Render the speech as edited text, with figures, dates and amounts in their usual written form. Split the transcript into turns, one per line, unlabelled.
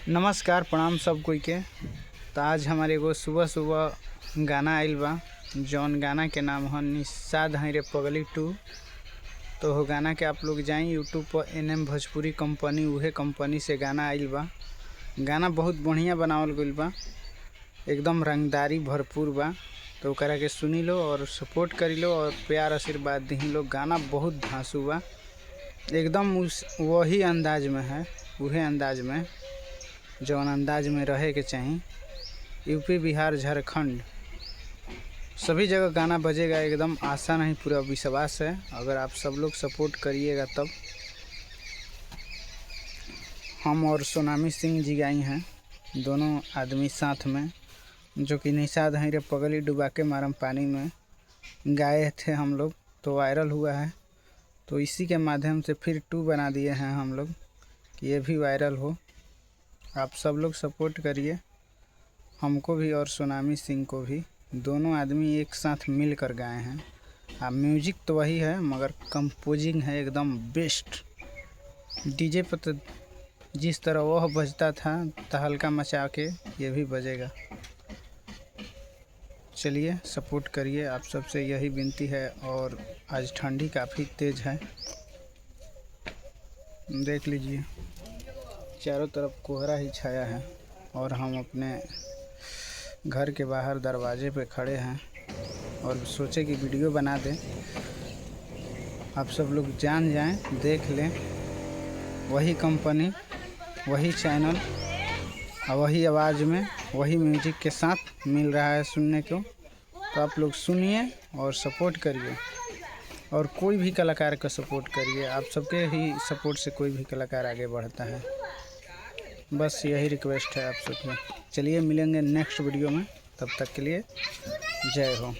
नमस्कार प्रणाम सब कोई के। तो आज हमारे एगो सुबह सुबह गाना आइल बा जौन गाना के नाम है निषाद हैं रे पगली 2। तो वो गाना के आप लोग जाएं यूट्यूब पर NM भोजपुरी कंपनी उहे कंपनी से गाना आइल बा। गाना बहुत बढ़िया बनावल गइल बा, एकदम रंगदारी भरपूर बा। तो ओकरा के सुनी लो और सपोर्ट करी लो और प्यार आशीर्वाद दी लो। गाना बहुत धांसू बा, एकदम उस वही अंदाज में है, उहे अंदाज में जौन अंदाज में रहे के चाहिए। यूपी बिहार झारखंड सभी जगह गाना बजेगा, एकदम आशा नहीं पूरा विश्वास है। अगर आप सब लोग सपोर्ट करिएगा तब। हम और सोनामी सिंह जी गाई हैं, दोनों आदमी साथ में, जो कि निषाद हैं रे पगली डुबा के मारम पानी में गाए थे हम लोग। तो वायरल हुआ है, तो इसी के माध्यम से फिर 2 बना दिए हैं हम लोग कि ये भी वायरल हो। आप सब लोग सपोर्ट करिए हमको भी और सोनामी सिंह को भी। दोनों आदमी एक साथ मिल कर गाए हैं। म्यूजिक तो वही है मगर कंपोजिंग है एकदम बेस्ट। डीजे पर तो जिस तरह वह बजता था तहलका मचा के ये भी बजेगा। चलिए सपोर्ट करिए, आप सबसे यही विनती है। और आज ठंडी काफ़ी तेज़ है, देख लीजिए चारों तरफ कोहरा ही छाया है और हम अपने घर के बाहर दरवाजे पे खड़े हैं और सोचे कि वीडियो बना दें, आप सब लोग जान जाएं, देख लें। वही कंपनी, वही चैनल और वही आवाज़ में, वही म्यूजिक के साथ मिल रहा है सुनने को। तो आप लोग सुनिए और सपोर्ट करिए और कोई भी कलाकार का सपोर्ट करिए। आप सबके ही सपोर्ट से कोई भी कलाकार आगे बढ़ता है, बस यही रिक्वेस्ट है आप सबसे। चलिए मिलेंगे नेक्स्ट वीडियो में, तब तक के लिए जय हो।